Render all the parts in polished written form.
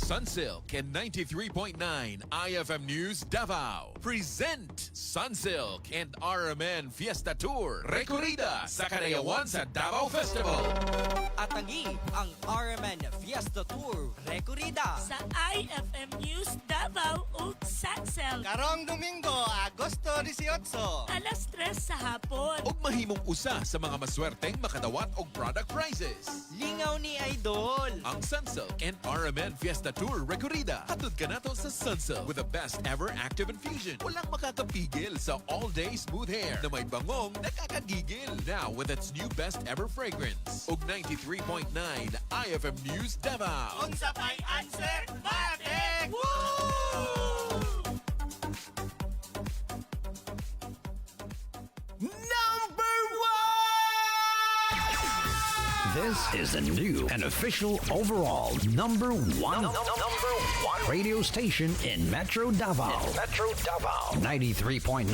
Sunsilk and 93.9 IFM News Davao present Sunsilk and RMN Fiesta Tour Recorrida sa Kanayawan sa Davao Festival. At tangi ang RMN Fiesta Tour Recorrida sa IFM News Davao ug Saxel. Karong Domingo, Agosto 18. Alas 3 sa hapon. Ug mahimong usa sa mga maswerteng makadawat og product prizes. Lingaw ni Idol. Ang Sunsilk and RMN Fiesta Tour Recorrida. Hatod ka nato sa Sunsilk with the best ever active infusion. Walang makakapigil sa all-day smooth hair na may bangong nakakagigil. Now with its new best ever fragrance. Ug 93.9 IFM News Davao. Unsa pay answer? Batik! Number one! This is the new and official overall number one radio station in Metro Davao. 93.9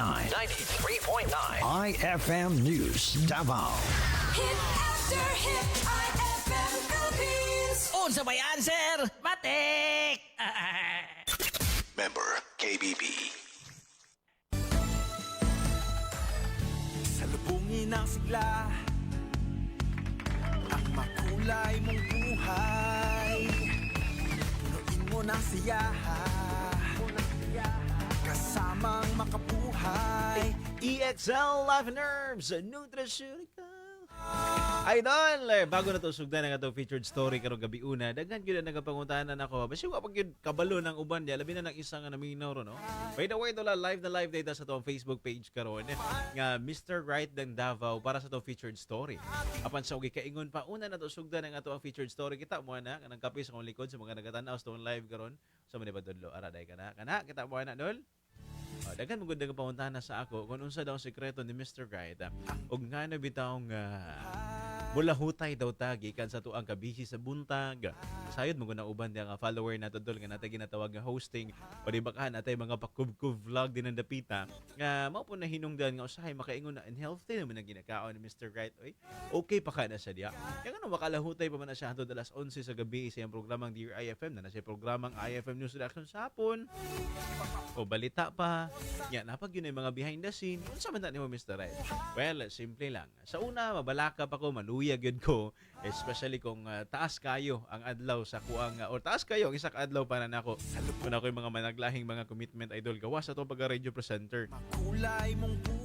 IFM News Davao. Hit after hit IFM Philippines. Unsa may answer? Matik! Member KBB. Salubungin ang sigla, ang makulay mong buhay. Punuin mo ng siyaha, kasamang makabuhay. EXL Live Nerves Nutraceutical. Idol, bago na to sugdan ang atong featured story karong gabi una, daghan gyud ang nagapangutanan ako. Basi wa pag gyud kabalo ng uban dia, labi na ng isa nga naminaw ro no. By the way, dola live data sa atong Facebook page karon nga Mr. Right ng Davao para sa atong featured story. Apan sa ugi kaingon pa una na to sugdan ang atong featured story, kita mo na kanang kape sa akong likod sa mga nagatan-aw sa atong live karon. So man ba dudlo ara day kana kita mo na dol. Daghan mo gud pamuntahan na sa ako kung unsa daw ang sekreto ni Mr. Right. Og nga na bitaw nga mula hutay daw tagi kan sa tuang kabisi sa buntag. Sayod mo na uban nga follower na todol nga natay ginatawag nga hosting o di bakahan atay mga pakubkub vlog din ang dapita. Nga mao po na hinungdan nga usahay makaingon na unhealthy naman ang ginakaon ni Mr. Right. Oy, okay pa ka na siya diya. Kaya nga makalahutay pa man na siya hangtod alas 11 sa gabi sa iyang programang Dear IFM na siya programang IFM News Reaction sa hapon. O balita pa. Yan, napag yun ay mga behind the scene. Unsa man na nimo Mr. Right? Well, simple lang. Sa una, mabalaka pa ko, maluyag yun ko. Especially kung taas kayo ang adlaw sa kuang, or taas kayo ang isak adlaw para nako. Kung ako yung mga managlahing mga commitment idol gawa sa itong pagka-radio presenter.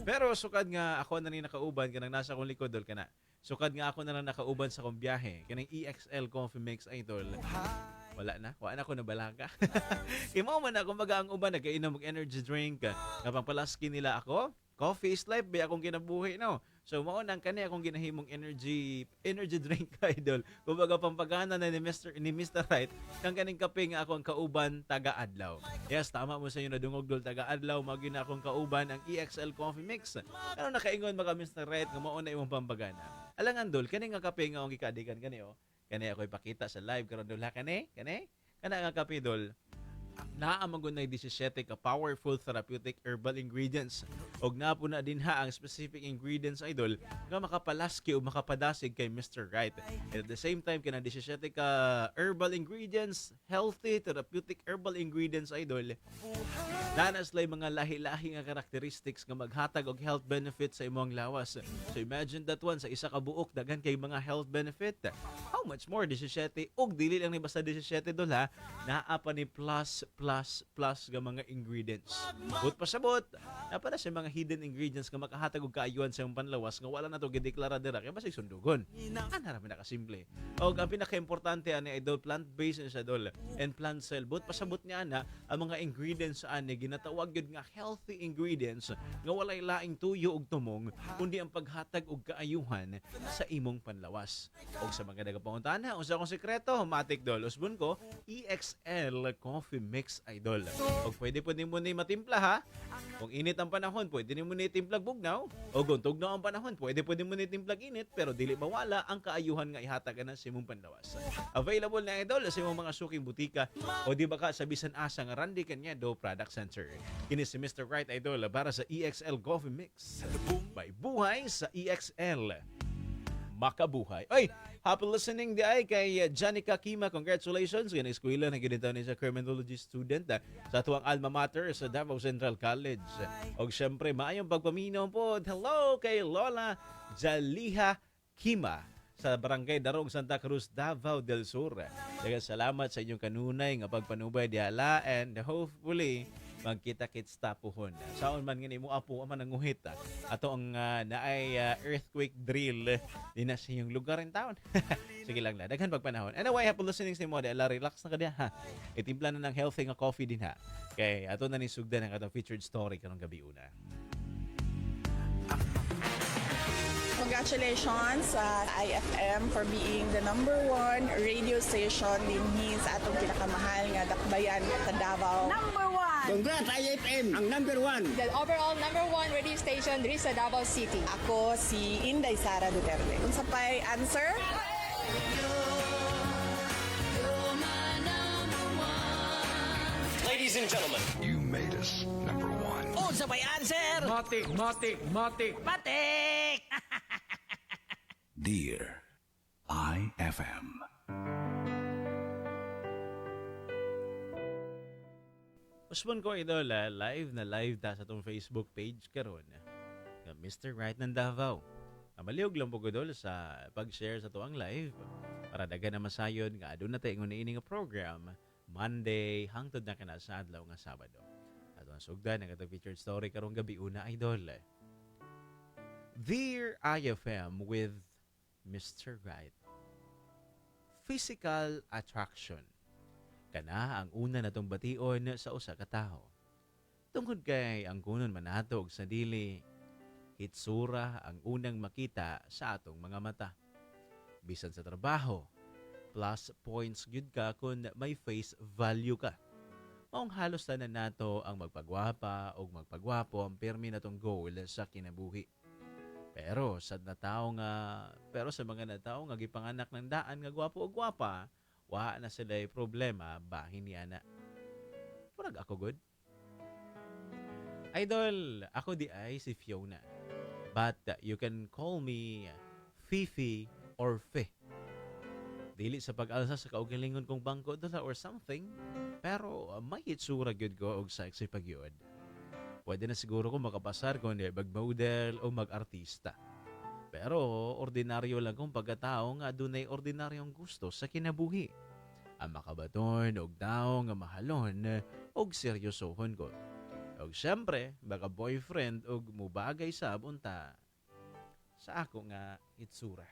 Pero sukad nga ako na rin nakauban, kanang nasa akong likod, dol ka na. Sukad nga ako na rin nakauban sa kong biyahe. Kanang EXL Coffee Mix idol. Wala na ako nabalaga. Imaw man na, kumbaga ang uban, nagkainom ng energy drink. Kapag palaski nila ako, coffee is life, ba akong kinabuhi, no? So, maunang kani akong ginahimong energy drink, idol. Kumbaga, pampagana na ni Mr. Right, kang kaning kape nga akong kauban, taga-adlaw. Yes, tama mo sa inyo na dungog dol, taga-adlaw, magin akong kauban ang EXL Coffee Mix. Ano nakaingon mga Mr. Right, nga mauna imong pampagana. Alangan dol, kaning nga kape nga akong gikadikan kani, oh. Kani ako ipakita sa live karon dol ha kani kana nga kape dol naamagon na 17 ka powerful therapeutic herbal ingredients og na po na din ha ang specific ingredients idol nga makapalaski o makapadasig kay Mr. Right. And at the same time kana 17 ka herbal ingredients, healthy therapeutic herbal ingredients idol nanas lay mga lahi-lahi nga characteristics nga maghatag og health benefits sa imong lawas. So imagine that one sa isa ka buok daghan kay mga health benefit. How much more 17 og dili lang ni basta 17 dol ha. Naa pa ni plus nga mga ingredients. But pasabot, napala sa mga hidden ingredients nga makahatag og kaayuhan sa imong panlawas nga wala na to gideklara dira kay basig sundugon. Ana ra na kasimple. Og ang pinaka-importante ani idol plant-based siya dol and plant cell. But pasabot niya na ang mga ingredients ani ginatawag yun nga healthy ingredients nga walay laing tuyo ug tumong kundi ang paghatag og kaayuhan sa imong panlawas. Og sa mga nagapanguntahan unsa akong sekreto, matik dol usbon ko EXL Coffee Mix idol. Og pwede mo ni matimpla ha. Kung init ang panahon, pwede mo ni timplag bugnaw. O kung tugnaw ang panahon, pwede mo ni timplag init pero dili mawala ang kaayuhan nga ihatag na sa imong panlawas. Available na idol sa imong mga suking butika o di ba ka sa bisan asa nga Randy Cañedo Product Center. Kini si Mr. Right idol para sa EXL Coffee Mix. May buhay sa EXL. Makabuhay. Ay, Happy listening di ay kay Janica Kima. Congratulations. Yan eskwela na ginito ni sa criminology student sa tuwang alma mater sa Davao Central College. O syempre, maayong pagpaminaw po. Hello kay Lola Jaliha Kima sa Barangay Darong, Santa Cruz, Davao del Sur. Daghang salamat sa inyong kanunay nga pagpanubay diala and hopefully magkita-kits tapuhon. Saon man nga nimo apo man nanguhit. Ato ang naay earthquake drill din na sa inyong lugar in town. Sige lang la, daghan pagpanahon. Anyway, happy listening sa mo. Dahil relax na ka diha ha. Itimpla na ng healthy nga coffee din ha. Kay ato na ni sugdan ang atong featured story karong gabi una. Congratulations sa IFM for being the #1 radio station dinhi sa atong pinakamahal nga dakbayan sa Davao. Congrats, IFM, ang #1. The overall #1 radio station diri sa Davao City. Ako si Inday Sara Duterte. Unsa pay answer? Ladies and gentlemen, You made us #1. Unsa may answer? Matik. Matik! Dear IFM. Usman ko idol, live na live ta sa itong Facebook page karon nga Mr. Right ng Davao. Amaliog lang po idol sa pag-share sa tuwang live para dagan na masayon nga adun na tayo ini nga program Monday hangtod na kana sa adlaw nga Sabado. At ang sugdan nga itong featured story karong gabi una idol. Dear IFM with Mr. Right. Physical attraction. Kana ang una natong bation sa usa ka tawo. Tungod kay ang kunon manatog sa dili, hitsura ang unang makita sa atong mga mata. Bisan sa trabaho, plus points gyud ka kung may face value ka. Maong halos tanan nato ang magpagwapa o magpagwapo ang permi natong goal sa kinabuhi. Pero sa mga natawo nga gipanganak ng daan nga gwapo o gwapa, wa na sila problema bahin niya na. Murag ako good. Idol, ako di ay si Fiona. But you can call me Fifi or Fe. Dili sa pag-alsa sa kaugalingon kong bangko dola or something, pero may itsura gyud ko og sexy pagyud. Pwede na siguro ko makapasar kung mag-model o mag-artista. Pero ordinaryo lang kong pagkatao nga dunay ordinaryong gusto sa kinabuhi. Ang makabaton og tao nga mahalon og seryosohon ko. Og syempre, baka boyfriend og mubagay sa bunta sa ako nga itsura.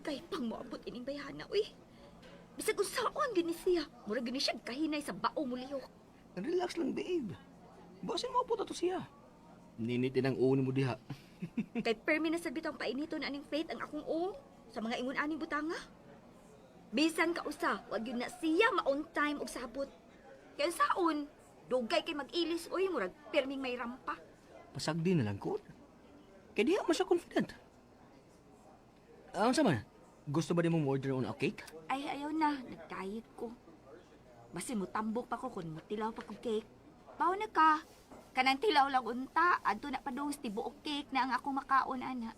Kay pang moabot ining bayana, uy. Bisag usaon gini siya. Mura gini siya kahinay sa bao mo lihok. Relax lang, babe. Basin mo po to siya. Ninitin ang uno mo diha. Kay permi na sabit ang painito na aning faith ang akong ong sa mga ingon aning butanga. Bisan ka usa, wag yun na siya ma-on time og sabot. Kaya saon, dugay kay mag-ilis, uy, murag perming may rampa. Pasagdi na lang ko. Kaya diha mo siya confident. Ang sama, gusto ba di mo order una cake? Ay, ayaw na, nag-diet ko. Basi mo tambok pa ko kung mutilaw pa kong cake. Bawa na ka. Kanang tilaw lang unta, adto na pa dong tibuok cake na ang akong makaon, ana.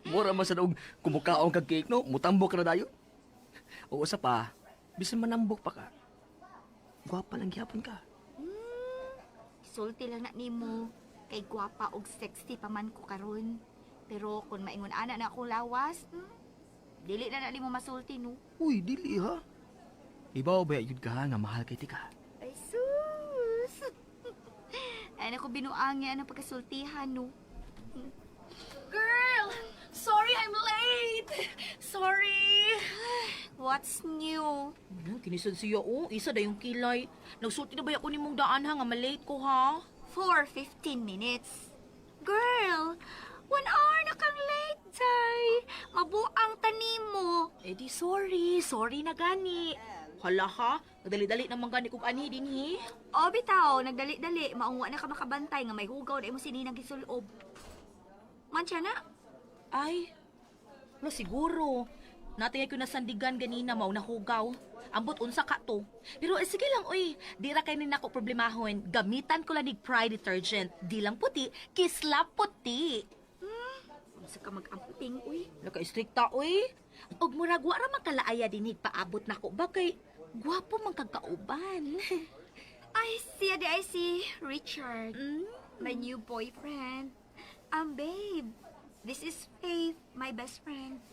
Mura man sa daog kumukaon kag cake, no? Mutambok ka na dayo. O usa pa, bisan manambok pa ka. Gwapa lang gyapon ka. Sulti lang na nimo. Kay gwapa og sexy pa man ko karon. Pero kung maingon ana na akong lawas, dili na nimo masulti, no? Uy, dili ha. Ibaw ba yun ka nga mahal kay tika? Ay, sus! Ay, naku, binuang yan ang pagkasultihan, no? Girl! Sorry I'm late! Sorry! What's new? Kinisod siya, isa da yung kilay. Nagsulti na ba ako ni mong daan ha, nga malate ko ha? For 15 minutes. Girl, 1 hour na kang late, Day. Mabuang tanim mo. Eh di sorry. Sorry na gani. Hala ha, nagdali-dali naman gani kung ani din hi. O, bitaw, nagdali-dali. Maungwa na ka makabantay nga may hugaw na imo sininang gisulob. Mansya na? Ay, no siguro. Natingay ko na sandigan ganina mao nahugaw. Ambot unsa ka to. Pero sige lang oy, di ra kay nako problemahon. Gamitan ko lang nig Pride detergent. Di lang puti, kislap puti. Unsa ka mag-amputing, uy. Naka-strikta oy. Og murag wa ra makalaaya dinig paabot nako bagay. Gwapo man kag kauban. I see Richard, my new boyfriend. Babe, this is Faith, my best friend.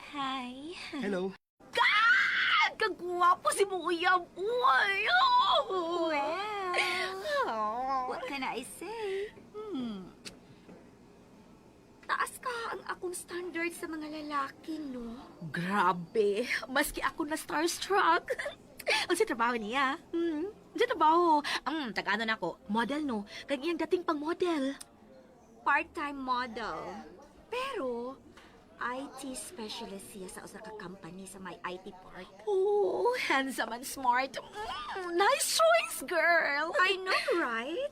Hi. Hello. God! Kagwapo si mong uyab. Uy! Oh! Well, what can I say? Taas ka ang akong standard sa mga lalaki, no? Grabe. Maski ako na starstruck. Ang sa trabaho niya. Sa trabaho. Tag-ano na ako. Model, no? Kag iyang dating pang model. Part-time model. Pero, IT specialist siya sa usa ka company sa may IT park. Oh, handsome and smart. Nice choice, girl. I know, right?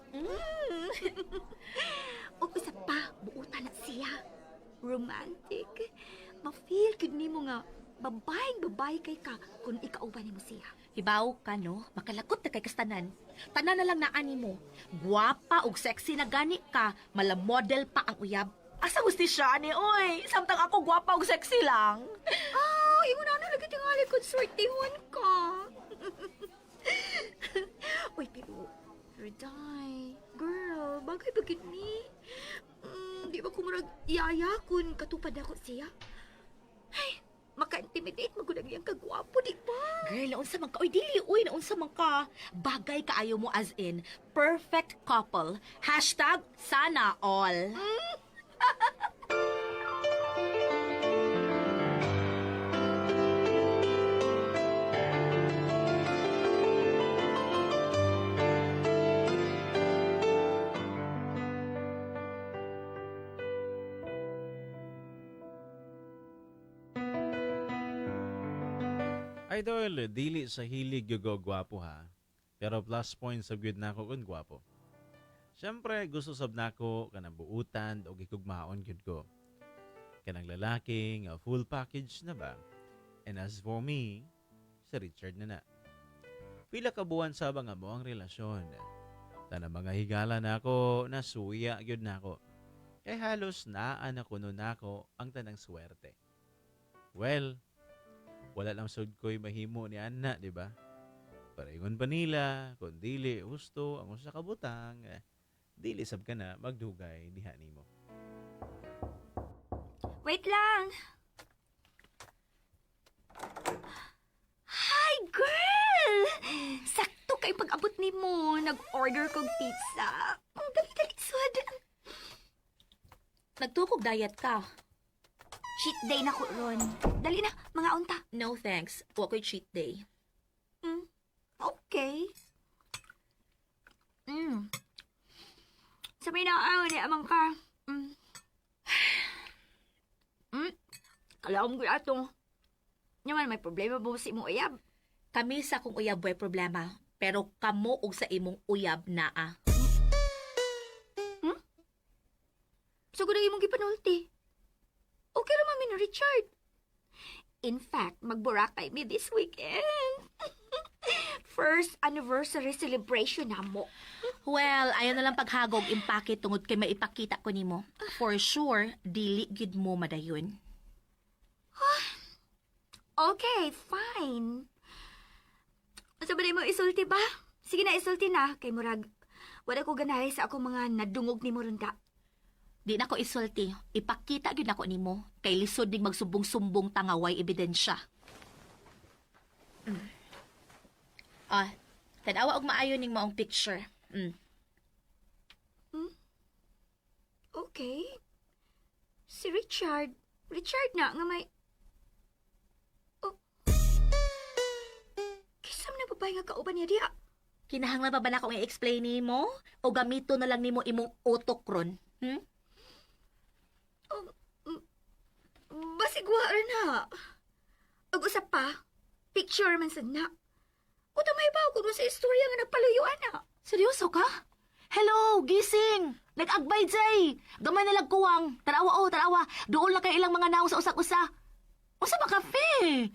O isa pa, buutan na siya. Romantic. Ma-feel kid nimo nga babae kay ka kung ikauban nimo siya. Ibaw ka, no? Makalakot na kay kastanan. Tanan na lang na ani mo. Guwapa ug sexy na gani ka. Mala model pa ang uyab. Asa gusti siya ni, oy? Samtang ako guwapa ug sexy lang. Imo na lagi tingali kung swertihon ka. Uy, pero Day, girl, bagay bagay ni. Di ba kumurag iyaya kung katupad ako siya? Ay, maka-intimidate magudang iyang kagwapo, di ba? Girl, naunsa man ka. Uy, dili, uy, naunsa man ka. Bagay kaayo mo as in, perfect couple. Hashtag sana all. Idol, dili sa hilig yung gwapo ha. Pero plus points sa good na ako kung gwapo. Siyempre, gusto sab nako kanang buutan o gikugmaon gyud ko. Kanang lalaki nga full package na ba? And as for me, si Richard na. Pila ka buwan sa nga mo ang relasyon. Tanang mga higala na ako, nasuya gyud nako. Kay halos naan ako nun nako ang tanang swerte. Well, wala lang sud ko'y mahimo ni Anna, di ba? Paringon pa nila, kung dili gusto ang usa ka butang, dili sab ka na magdugay diha nimo. Wait lang. Hi, girl! Sakto kay pag-abot nimo. Nag-order kong pizza. Ang dali-dali sud. Nagtukog diet ka. Cheat day na ko ron. Dali na, mga unta. No thanks. Wa ko'y cheat day. Okay. Sabi na, ni amang ka. Kalaom ko ato. Naman may problema ba si imong uyab? Kami sa akong uyab way problema. Pero kamo og sa imong uyab naa. So, kung imong gipanulti. Okay naman mi ni Richard. In fact, magburakay mi this weekend. First anniversary celebration na mo. Well, ayaw na lang paghagog impake tungod kay maipakita ko nimo. For sure, dili gid mo madayon. Okay, fine. Sabi mo isulti ba? Sige na, isulti na. Kay murag, wala ko ganahay sa akong mga nadungog ni mo ron ka. Di na ko isulti. Ipakita gyud nako nimo kay lisod ding magsumbong-sumbong tangaway ebidensya. Tanawa og maayo ning maong picture. Okay. Si Richard. Richard na nga may... Oh. Kisam na babae nga kauban niya diya. Kinahanglan pa ba na akong i-explain nimo o gamito na lang nimo imong utok ron? Basigwa na. Ug usap pa, picture man sad na. Uta may baw kung sa istorya nga nagpaluyuan na. Seryoso ka? Hello, gising! Nag-agbay, Jay! Gamay na kuwang. Tarawa, tarawa. Doon lang kay ilang mga naong sa usak-usa. Usa ba kafe?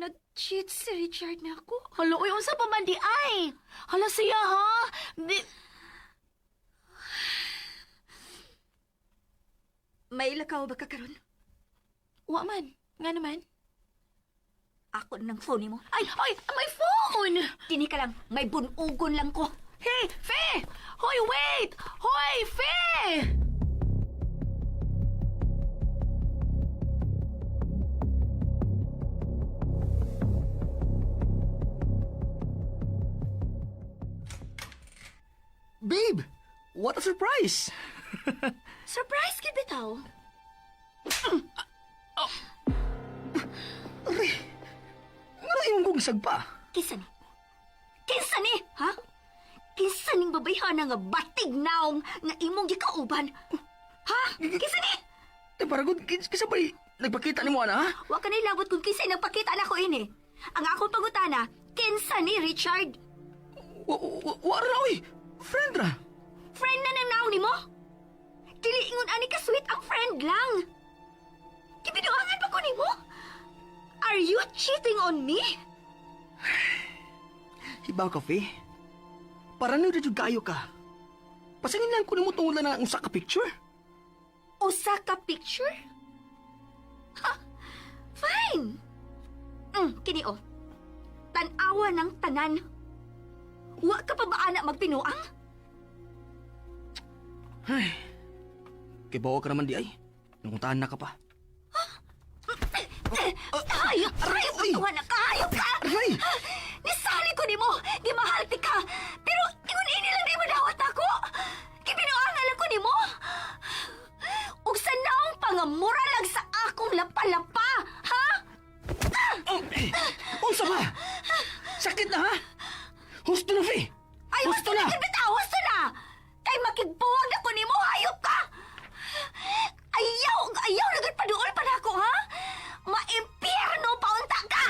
Nag-cheat si Richard na ako. Hala, uy, unsa pa man di ay? Hala siya, ha? May ilakaw ba ka karon? Wa man. Nga naman. Ako ng phone mo. Ay, my phone! Tini ka lang, may bunugon lang ko. Hey, Fe! Hoy, wait! Hoy, Fe! Babe, what a surprise! Surprise kid bitaw. Aray, nga yung gungsag pa. Kinsa ni? Kinsa ni, ha? Kinsa ning babayhana nga batig naong nga imong gikauban? Ha? Kinsa ni? Paragod, kisa ba'y nagpakita ni mo, ana, ha? Wa ka nilabot kung kinsa nagpakita na ko ini. Ang akong pangutana, kinsa ni Richard? Wala na, uy! Friend ra! Friend na nang naong ni mo? Dili ingon ani ka sweet ang friend lang. Kibinuangan pa ko ni mo? Are you cheating on me? Hibaw ka, Faye. Para na rin kayo ka. Pasangin lang ko ni mo tungod lang ng usa ka picture. Usa ka picture? Ha? Fine. Kini o. Tanawa ng tanan. Wa ka pa ba anak magpinuang? Ay, kibawa ka naman di ay. Nanguntahan na ka pa. Hayop! Hayop! Tuwa na ka! Hayop ka! Aray! Nisali ko ni mo! Gimahalti ka! Pero ingon ini lang di mo dawat ako! Kibinuangan lang ko ni mo! Ug sa naong pangamura lang sa akong lapa-lapa! Ha? Unsa ba? Sakit na, ha? Husto na, Faye! Ay, husto na! Husto na! Kay makigbuwag ako ni mo! Hayop ka! Ayaw na paduol pa na ako, ha? Maimpyerno paunta ka!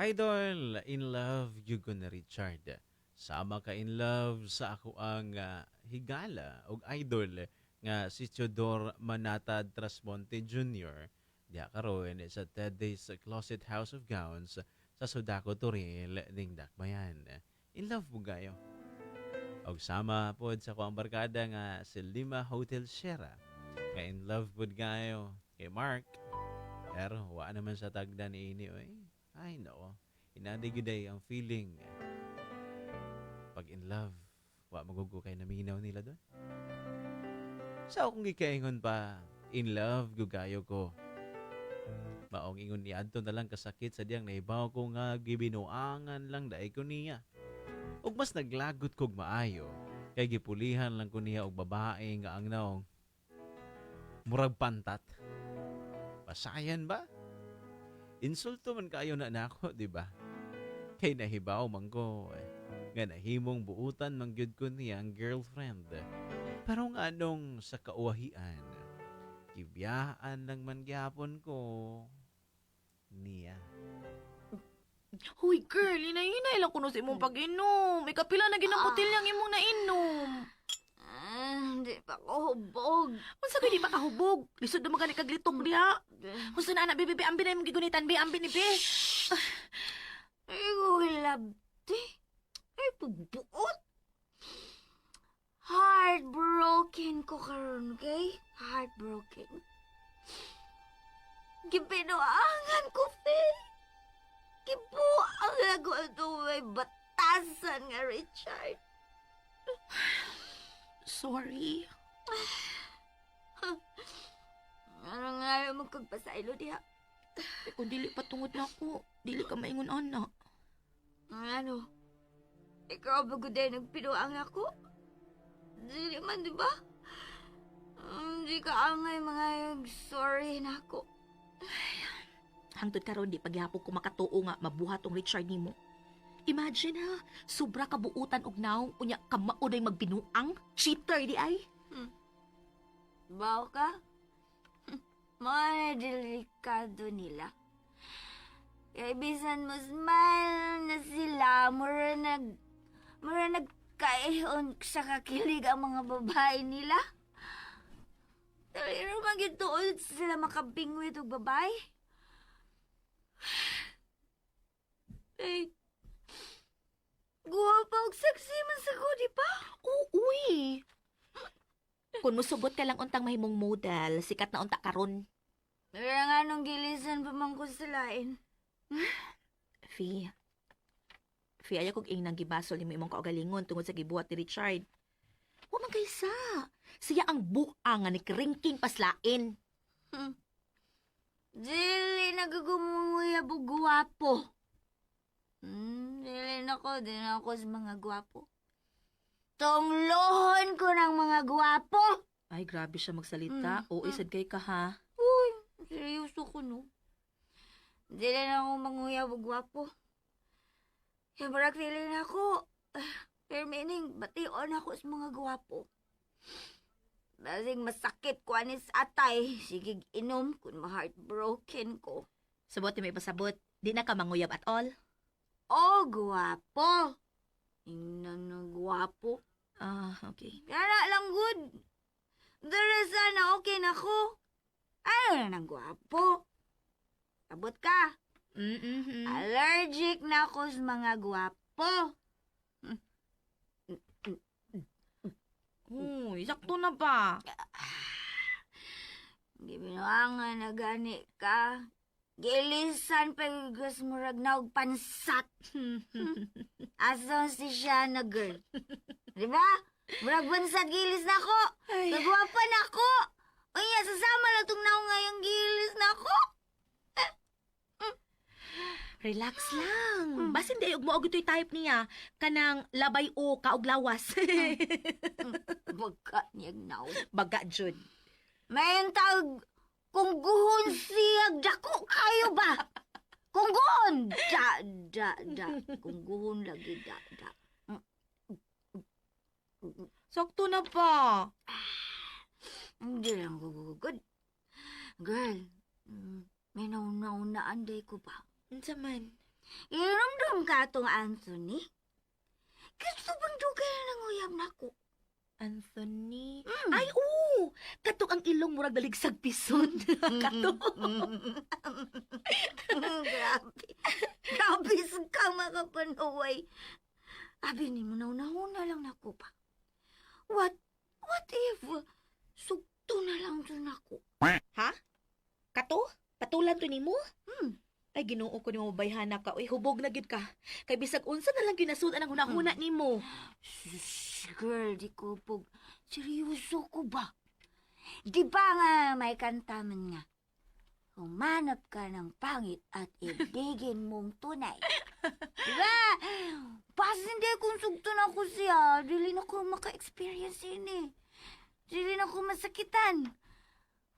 Idol, in love you na Richard. Sama ka in love sa ako ang higala o idol nga si Teodor Manatad Trasmonte Jr. Diya karon sa Ted Days Closet House of Gowns sa Sudaco Toril ning Dakbayan. In love mo gayo. Og sama pod sa kuang barkada nga si Lima Hotel Sierra. Nga in love pod gayo kay Mark. Pero wa naman sa tagda ni ini oy. Ay no. Inadigday ang feeling. Pag in love, wa magugo kay naminaw nila doon. Sa akong gikaingon pa, in love gugayo ko. Maong ingon ni adto na lang kasakit sa diyang naibaw ko nga gibinuangan lang daay ko niya. Ug mas naglagot kog maayo kay gipulihan lang ko niya og babae nga ang naong murag pantat. Pasayan ba? Insulto man kayo na nako, di ba? Kay nahibaw man ko nga nahimong buutan man gyud ko niya ang girlfriend. Pero nga nung sa kauwahian, kibiyaan lang man gyapon ko niya. Huy, girl, hinay-hinay lang kuno sa imong pag-inom. May kapila na ginamputil yang imong nainom. Di pa ko hubog. Unsa kay di pa kahubog? Lisod naman ka ni kaglitok diha. Unsa na anak, bibi, ambi na imong gigunitan, bi, ambi ni bi. Ay, ko labdi. Ay, pagbuot. Heartbroken ko karon, okay? Heartbroken. Gibinuangan ko, Faye. Gibuang ako ito may batasan nga, Richard. Sorry. Ano nga yung magkagpasaylo diha? Kung dili patungod na ako, dili ka maingon anak. Ano? Ikaw ba guday nagpinuang ako? Dili man, di ba? Di ka angay mga yung sorry na ako. Hangtod karon di paghihapon ko makatuo nga mabuhat ang Richard nimo. Imagine ha, sobra ka buutan og naong unya ka mauday magbinuang. Cheater di ay. Bao ka? Mga delikado nila. Kaya bisan mo smile na sila, mura nagkaihon sa kakilig ang mga babae nila. Pero magituod sila makabingwit og babae. Eh, guwapa og sexy man sa ko, di ba? Uy. Kung musugot ka lang untang mahimong model, sikat na unta karon. Pero nga nung gilisan pa man ko salain. Fi, ayaw kong inang gibasol ni imong kaugalingon tungod sa gibuhat ni Richard. Wa man kaysa. Siya ang buang nga ni Kringking paslain. Dili nagagumuya bu guwapo. Dili na ko, din ako sa mga guwapo. Tunglohon ko ng mga guwapo. Ay, grabe siya magsalita. Oo, isad kay ka ha. Uy, seryoso ko no. Dili na ako manguya bu guwapo. Yung barak feeling ako. Pero meaning, bation ako sa mga guwapo. Basing masakit ko anis atay. Sige inom kung ma-heartbroken ko. Sabot may pasabot. Di na ka manguyab at all. Oh, guwapo. Ingnan na guwapo. Okay. Kaya lang good. Dara sana okay na ko. Ano na ng guwapo? Abot ka. Allergic na ako sa mga guwapo. Uy, sakto na ba? Gibinuangan na gani ka. Gilisan pagigas murag na og pansat. Ason si siya na girl. Diba? Murag pansat gilis na ko. Nagwapa na ko. Unya, sasama na itong naong ngayong gilis na ko. Relax lang. Basin di mo og ito'y type niya. Kanang labay o kaog lawas. Baga niyag naw. Baga, Jud. Mayon tawag kung guhon siyag dako kayo ba? Kung guhon! Da. Kung guhon lagi da. Sakto na pa. Hindi lang gugugod. Girl, may nauna-unaan day ko ba? Unsa man? Iramdam ka tong Anthony? Gusto bang dugay na nanguyab na ko? Anthony? Ay, oo! Kato ang ilong murag daligsag pison. Kato. Grabe. Grabe ka makapanuway. Abi ni mo nauna lang na ko pa. What if sugto na lang dun ako? Ha? Kato? Patulan to nimo? Ay, Ginoo ko nimo bayhana ka. Uy, hubog na gid ka. Kay bisag unsa na lang ginasudan ang hunahuna nimo. Girl, di ko pog. Seryoso ko ba? Di ba nga may kanta man nga? Humanap ka ng pangit at ibigin mong tunay. Diba? Pas hindi kung sugto na ko siya. Dili na ko maka-experience yun eh. Dili na ko masakitan.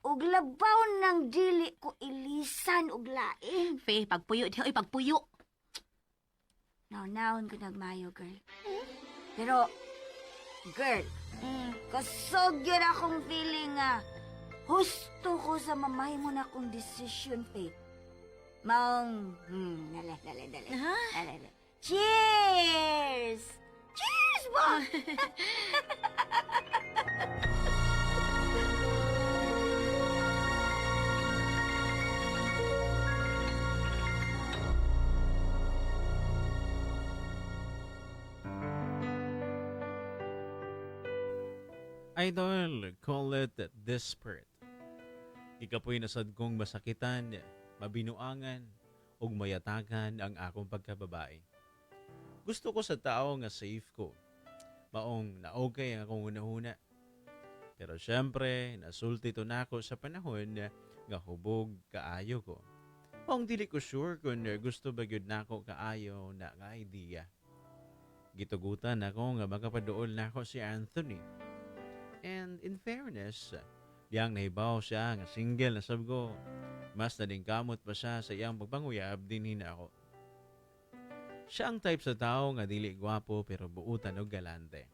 Og labaw ng dili ko ilisan og lain. Fe, pagpuyo di. Uy, pagpuyo. Naunahon ko nagmayo, girl. Pero, girl, kasog yun akong feeling nga husto ko sa mamahimo na akong decision, Faith. Maong, dali. Cheers! Cheers, ba? Idol, call it desperate. Ikapoy nasad kong masakitan, mabinuangan, ug mayatagan ang akong pagkababae. Gusto ko sa tao nga safe ko. Maong na-okay ang akong hunahuna. Pero syempre, nasulti to na ako sa panahon nga hubog kaayo ko. Maong dili ko sure kung gusto ba gyud nako kaayo na nga idea. Gitugutan ako nga makapaduol na ako si Anthony. And in fairness, diyang nahibaw siya nga single na sab ko. Mas nadingkamot pa siya sa iyang pagpanguyab din ako. Siya ang type sa tao nga dili gwapo pero buutan og galante.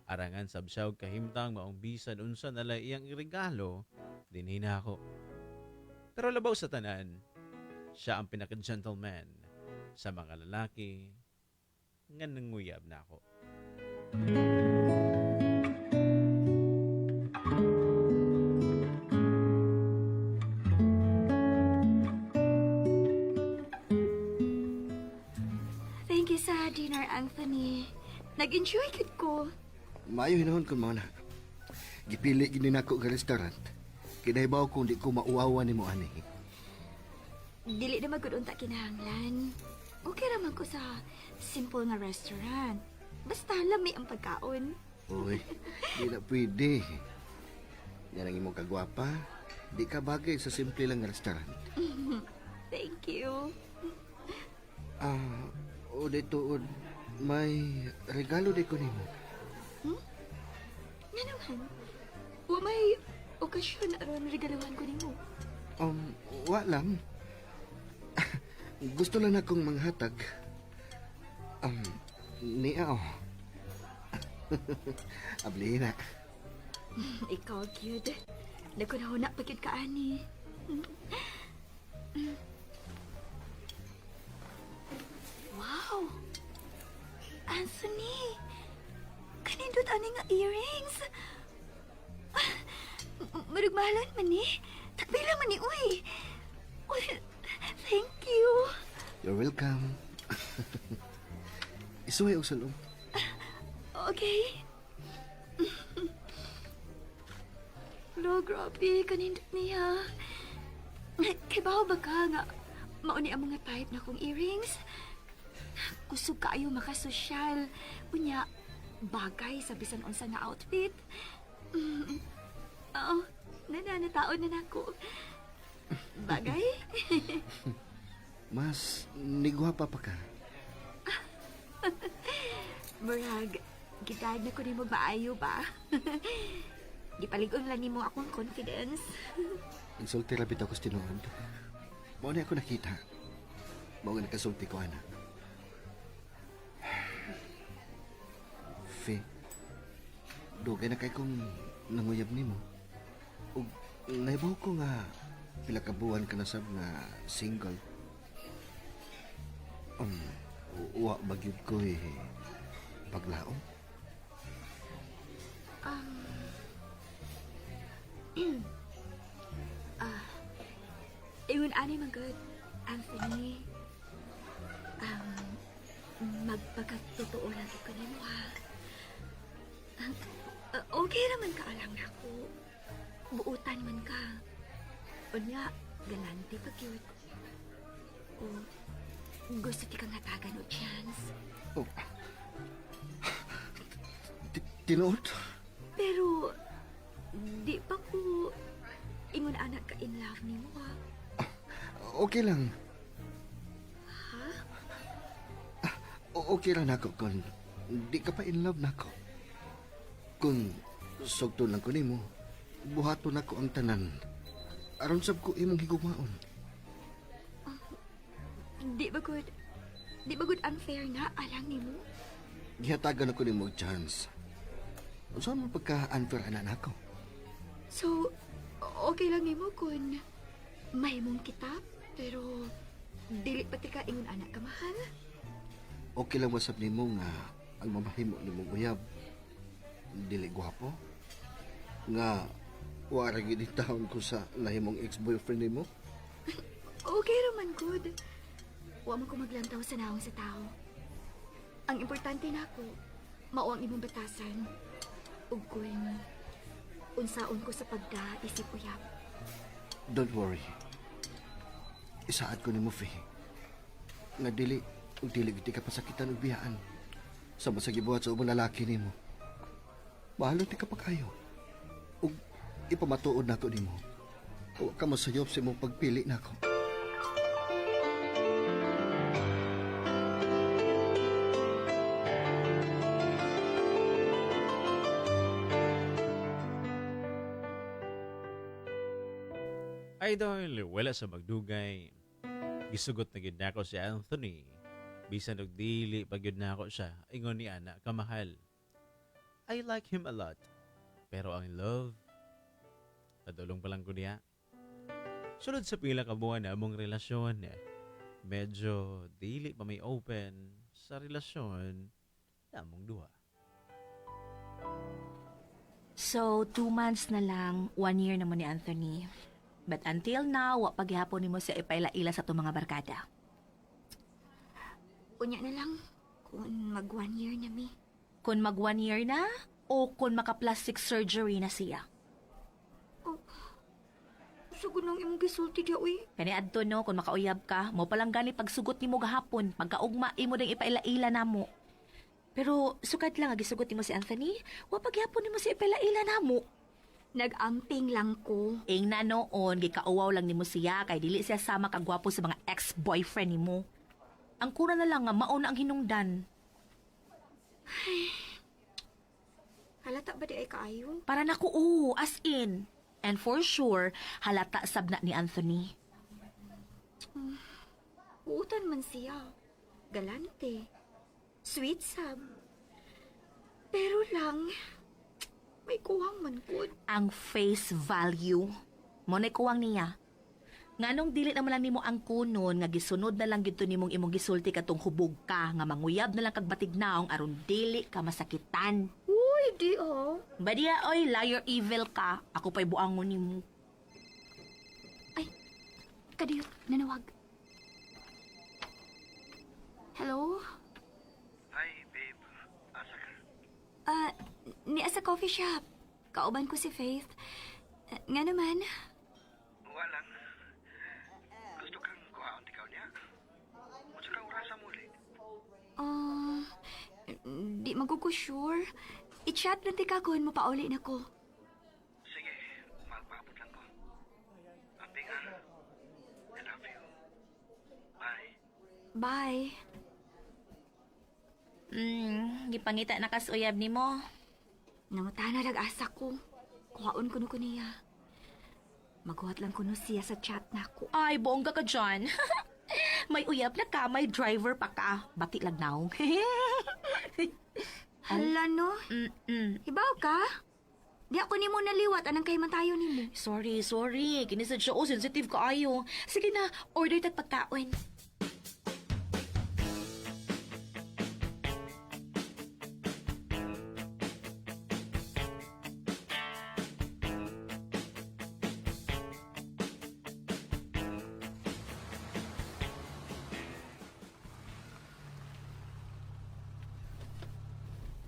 Arangan sab siya og kahimtang maong bisan unsa nala iyang iregalo din ako. Pero labaw sa tanan, siya ang pinaka-gentleman sa mga lalaki nga nanguyab na ako. Thank you sa dinner, Anthony. Nag-enjoy gid ko. Maayo hinahon ko mga na. Gipili gini nako nga restaurant. Kinahibaw kung di ko mauawa ni mo ani. Dili na magudunta kinahanglan. Okay raman ko sa simple nga restaurant. Basta lami ang pagkaon. Uy, di na pwede. Yan ang imong kagwapa. Di ka bagay sa simple lang nga restaurant. Thank you. O dito, may regalo di ko nimo. Nga naman. Wa may okasyon aron regaluhan ko nimo. Wa lang. Gusto lang akong manghatag. Niaw. Abli na. Ikaw, cute. Nagkunahuna pa cute ka, ani. Wow! Anthony! Kanindot ani nga earrings! Marugmahalan man ni. Takpila man ni, uy! Uy, thank you! You're welcome. Isuhay og salong. Okay. Lo, grabe. Kanindot niya. Kibaw ba ka nga mauni ang mga type na kong earrings? Kusog kaayo makasosyal. Unya, bagay sa bisan unsa nga outfit. Oo, nananataon na nako. Bagay? Mas nigwapa pa ka. Murag, gitag na ko ni mo maayo ba? Gipaligon lang ni mo akong confidence. Insulti rabit ako sa tinuod. Mao na ako nakita. Mao nga nakasulti ko, anak. Fe, dugay na kay kong nanguyab ni mo. Ug naibaw ko nga pila ka buwan ka na sab nga single. Wa bagyod ko paglaom. Ingon ani man good, Anthony. Magpakatotoo lang ko nimo ha. Okay raman ka alang nako. Buutan man ka. Unya, galante pa cute. O, gusto ti kang hatagan o chance. Oh. Tinuod? Pero, di pa ko ingon anak ka in love ni mo ha. Okay lang. Ha? Okay lang ako kung di ka pa in love nako. Kung sugto lang ko nimo, buhaton ako ang tanan. Aron sab ko imong higumaon. Di ba good unfair na alang ni mo? Gihatagan ako nimo og chance. Saan mo pagka-unfair ana nako? So, okay lang ni mo kung may mong kitab, pero dili pati ka ingon anak ka mahal? Okay lang masab nimo nga ang mamahimo nimo uyab. Dili gwapo. Nga wala gid taon ko sa nahimong ex-boyfriend nimo. Okay raman good. Wa man ko maglantaw sa naong sa tao. Ang importante nako, mao ang imong batasan. Ug kung unsaon ko sa pagda-isip uyab. Don't worry. Isaad ko nimo, Faye. Nga dili giti ka pasakitan og biyaan. Sa sa gibuhat sa ubang lalaki nimo. Mahalo ti ka pa kayo. Ug ipamatuod nako nimo. Wa ka masayop sa imong pagpili nako. Idol, wala sa magdugay. Gisugot na gid nako si Anthony. Bisan og dili pa gyud nako siya, ingon ni ana kamahal. I like him a lot. Pero ang love, nadulong pa lang ko niya. Sunod sa pila ka buwan na among relasyon, medyo dili pa may open sa relasyon namong duha. So, 2 months na lang, 1 year naman ni Anthony. But until now, wa paghihapon nimo siya ipaila-ila sa itong mga barkada. Unya na lang, kung mag 1 year na mi. Kung mag 1 year na, o kung maka-plastic surgery na siya. Sugod nang imong gisulti diya, uy. Kani adto no, kung makauyab ka, mo palang gani pagsugot nimo gahapon, pagkaugma imo ding ipaila-ila namo. Pero sukat lang agisugot nimo si Anthony, wa paghihapon nimo si ipaila-ila namo. Nag-amping lang ko. Ing na noon, gikauwaw lang nimo siya kay dili siya sama kagwapo sa mga ex-boyfriend nimo. Ang kuna na lang nga mauna ang hinungdan. Halata ba di ay kaayo? Para nako as in. And for sure, halata sab na ni Anthony. Uutan man siya. Galante. Sweet sab. Pero lang, may kuwang man good. Ang face value. Mo na kuwang niya. Nganong dili naman lang nimo ang kunon nga gisunod na lang gito nimong imong gisulti katong hubog ka nga manguyab na lang kag batignaong aron dili ka masakitan. Uy, di oh. Badia oy, liar evil ka. Ako pa'y buangon nimo. Ay, kadiyot, nanawag. Hello? Hi, babe. Asa ka? Niya sa coffee shop. Kauban ko si Faith. Nga naman. Walang. Gusto kang kuhaon ikaw niya? Unsa kang orasa muli? Di magugo-sure. I-chat lang ti ka kung mapauli na ko. Sige, magpaabot lang ko. Ampingan. I love you. Bye. Bye. Gipangita na kas uyab nimo. Nangutana nag-asa ko. Kuhaon ko no niya. Maghuhat lang ko no siya sa chat na ko. Ay, bongga ka dyan. May uyab na ka, may driver pa ka. Bati lang naong. Hala no? Hibaw ka? Di ako nimo naliwat, anang kahimantayo nimo. Sorry. Kinisad siya, sensitive ka ayo. Sige na, order tag pagkaon.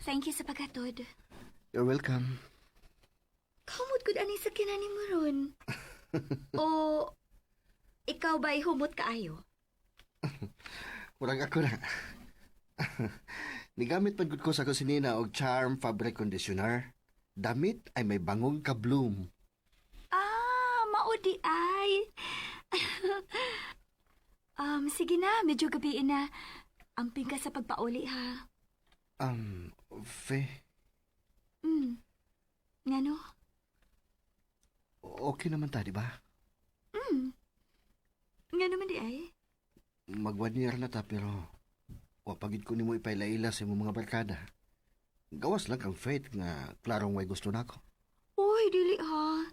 Thank you sa pagkatod. You're welcome. Kamot gud ani sa kinani mo ron. O ikaw ba'y humot kaayo? Murag ako na. Nigamit pag ko sa kusinina og Charm Fabric Conditioner. Damit ay may bangong ka bloom. Maudi ay. Sige na, medyo gabiin na. Amping ka sa pagpauli ha. Fe, Ngano? okay naman ta, di ba? Nga naman di ay. Mag 1 year na ta, pero wapagid ko nimo ipailaila sa imong mga barkada. Gawas lang kang Faith nga klarong way gusto nako. Uy, dili ha.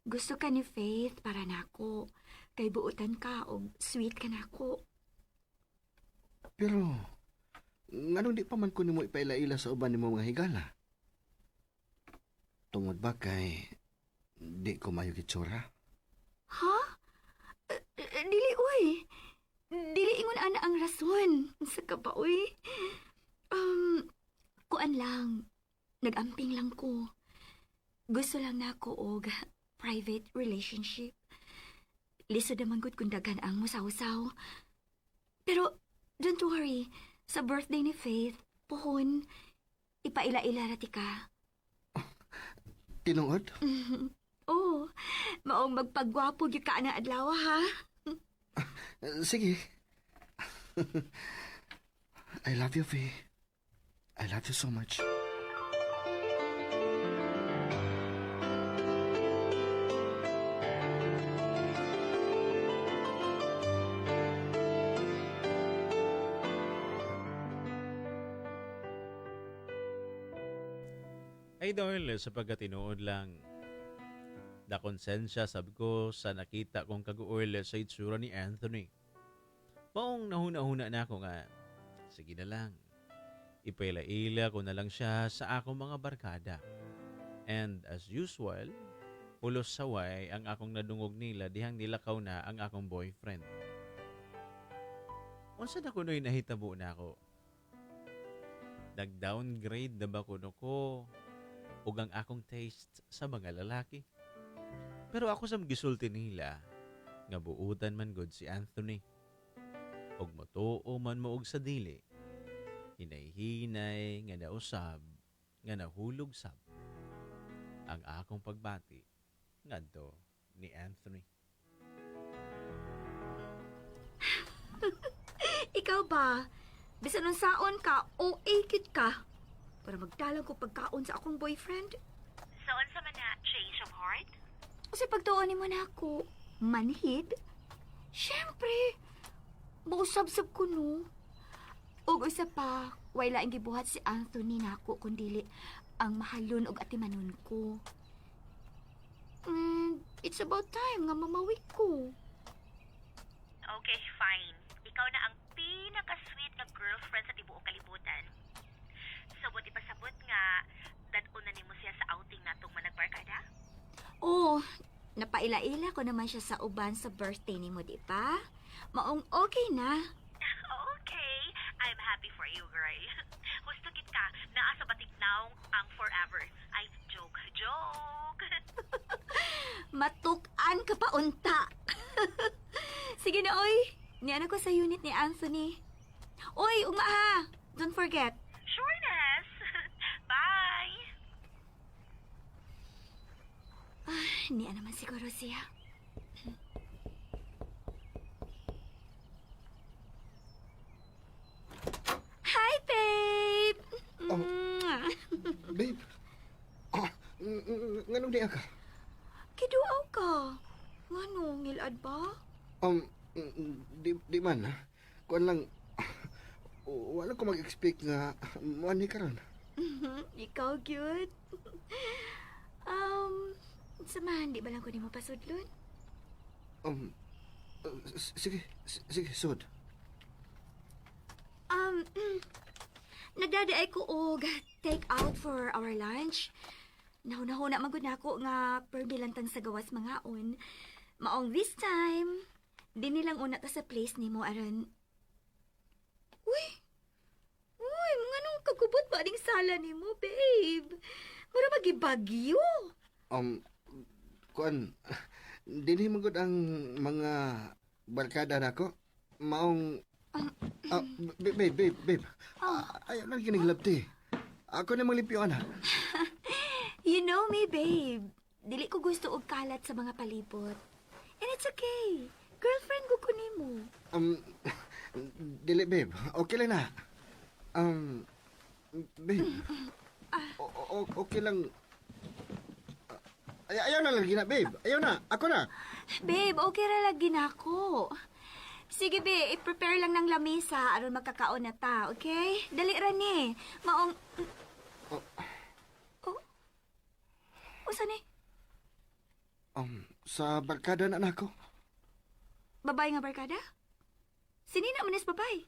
Gusto ka ni Faith para nako. Kay buutan ka o sweet ka nako. Pero, nganong di pa man ko nimo ipailaila sa uban nimo mga higala? Tungod ba kay di ko mayo gitsura? Ha? Dili, uy. Dili ingon ana ang rason. Sa ka ba, uy? Kuan lang. Nag-amping lang ko. Gusto lang na ako og private relationship. Lisod naman gud kung daghan ang musaw-saw. Pero, don't worry. Sa birthday ni Faith, pohon, ipaila-ila rati ka. Tinuod? Oo. Maong magpagwapo gyud ka na adlaw, ha? Sige. I love you, Faye. I love you so much. Idol, sa pagkatinuod lang, da konsensya sab ko sa nakita kong kaguol sa itsura ni Anthony. Paong nahuna-huna na ako nga, sige na lang, ipaila-ila ko na lang siya sa akong mga barkada. And as usual, pulos saway ang akong nadungog nila dihang nilakaw na ang akong boyfriend. Unsa na kuno'y nahitabo na ako? Nag-downgrade na ba kuno ko ug ang akong taste sa mga lalaki? Pero ako sa gisulti nila, nga buutan man good si Anthony. Og matuo man mo og sa dili, hinay-hinay nga nausab, nga nahulog sab ang akong pagbati ngadto ni Anthony. Ikaw ba? Bisan nun saon ka, OA kit ka. Para magdalang ko pagkaon sa akong boyfriend. Saan sa man na change of heart? Kasi pagtuon mo na ako, manhid? Siyempre, mausab-sab ko no. Ug usa pa, way laing gibuhat si Anthony nako kundili ang mahalon og atimanon ko. And it's about time nga mamawik ko. Okay, fine. Ikaw na ang pinaka-sweet na girlfriend sa tibuok kalibutan. Sabot ipasabot nga, dadon na nimo siya sa outing natong managbarkada? Oh, napaila-ila ko naman siya sa uban sa birthday ni mo, di ba? Maong okay na. Okay, I'm happy for you, girl. Husto kit ka, naa sa batignaw ang forever. Ay, joke. Matukan ka pa unta. Sige na, oy. Niyan ako sa unit ni Anthony. Oy, ugma ha. Don't forget. Sureness. Bye. Niya naman siguro siya. Hi, babe! Babe, nganong di ka? Kiduaw ka. Ngano, ngilad ba? Di man, ha? Kuan lang, wala ko mag-expect nga mani karon. Ikaw, cute. Samahan, di ba lang ko ni mo pasudlon? Sige, sud. Nagdadaay ko og take out for our lunch. Nahuna-huna magud nako nga per bilantang sa gawas mga on. Maong this time, di nilang una ta sa place nimo aron. Uy, mga nung kagubot ba ding sala nimo, babe? Mura magibagyo. Kuan, dinhi magud ang mga barkada nako. Maong babe. Ayaw lang kiniglabti. Ako na malipiyon ha. You know me, babe. Dili ko gusto og kalat sa mga palibot. And it's okay. Girlfriend ko kunin mo. Dili, babe. Okay lang na. Babe. Okay lang. Ayaw na lagi na, babe. Ayaw na. Ako na. Babe, okay ra lagi na ako. Sige, babe. I-prepare lang ng lamesa aron magkakaon na ta, okay? Dali ra ni. Maong... Usa ni? Sa barkada na nako. Babay nga barkada? Sini na manis babay?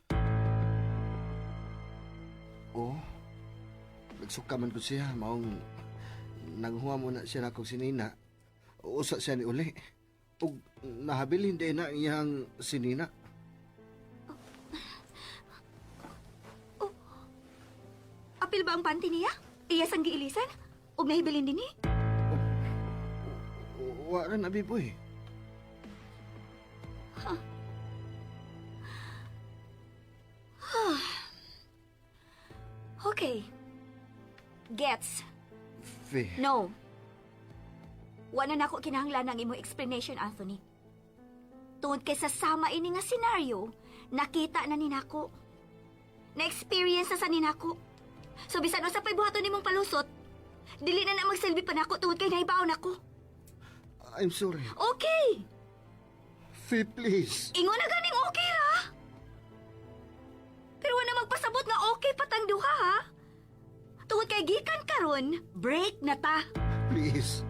Nagsuka man ko siya. Maong naghuwa mo na siya na akong sinina. Usa siya ni uli. Ug nahabilin din na iyang sinina. Apil ba ang panty niya? Iya sang giilisan? Ug nahibilin din ni? Wala na, biboy. Okay. Gets. Fe. No. Wala na ako kinahanglan ng imong explanation, Anthony. Tungod kay sa sama ini nga senaryo, nakita na ni nako. Na-experience na sa ninako. So bisan usa pay buhaton nimong palusot, dili na magsilbi pa nako tungod kay naibaw nako. I'm sorry. Okay. Fe, please. Ingon na ganing okay ra. Pero wala magpasabot nga okay patang duha ha. Tungod kay Kay gikan karon, break na ta. Please.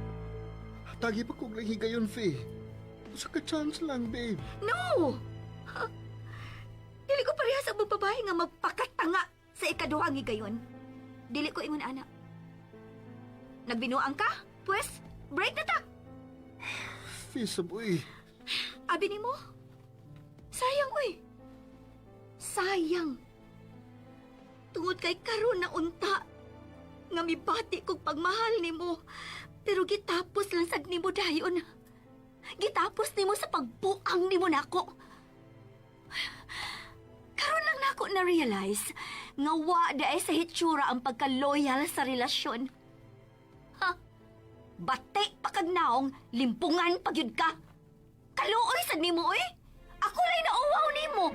Tagi pa kong higayon, Faye. Sa ka-chance lang, babe. No! Ha? Dili ko parehas ang babae nga magpakatanga sa ikaduhang higayon. Dili ko ingon anak. Nagbinuang ka? Pues, break na ta. Faye, saboy. Abi ni mo? Sayang, uy. Sayang. Tungod kay karon na unta. Nga mibati kong pagmahal ni mo. Pero gitapos lang sad ni mo dayon. Gitapos ni mo sa pagbuang ni mo nako. Karon lang nako na-realize nga wa daay sa hitsura ang pagka-loyal sa relasyon. Ha? Batik pa kag naong, limpungan pagyud ka. Kaluoy sad nimo oy. Ako lay nauwaw nimo.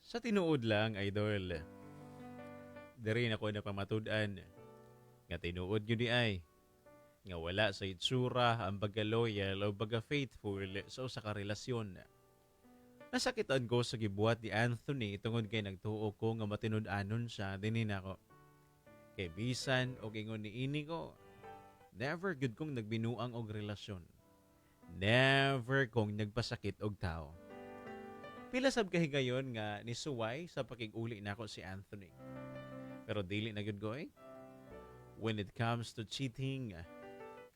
Sa tinuod lang, idol. Diri na ko napamatud-an. Nga tinuod yun di ay. Nga wala sa itsura ang baga-loyal o baga-faithful sa usa ka relasyon. Nasakitan ko sa gibuhat ni Anthony tungod kay nagtuo ko nga matinud-anon siya dinin ako. Kay bisan o ingon ni ini ko, never good kong nagbinuang og relasyon. Never kong nagpasakit og tao. Pila sab kahigayon nga nisuway sa pakig-uli nako si Anthony. Pero dili na gyud ko eh. When it comes to cheating,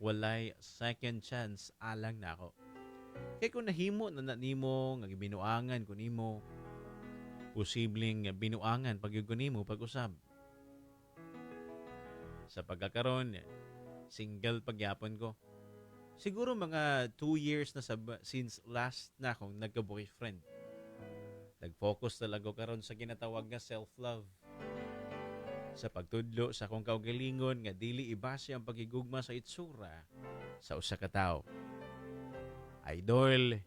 walay second chance alang nako. Kay kung nahimo na nimo nga gibinuangan ko nimo, posibleng binuangan pagyud ko nimo pag-usab. Sa pagkakaron, single pagyapon ko. Siguro mga 2 years na since last na akong nagka-boyfriend. Nag-focus talaga karon sa ginatawag nga self-love. Sa pagtudlo sa akong kaugalingon nga dili ibase ang pagigugma sa itsura sa usa ka tawo. Idol,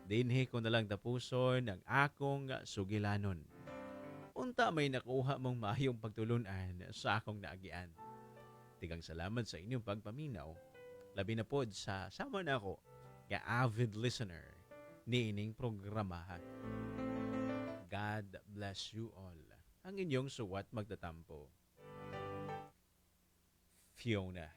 dinhi ko na lang tapuson ang akong sugilanon. Unta may nakuha mong maayong pagtulunan sa akong naagian. Tigang salamat sa inyong pagpaminaw. Labi na pod sa sama na ako nga avid listener ni ining programahan. God bless you all. Ang inyong suwat magtatampo. Fiona.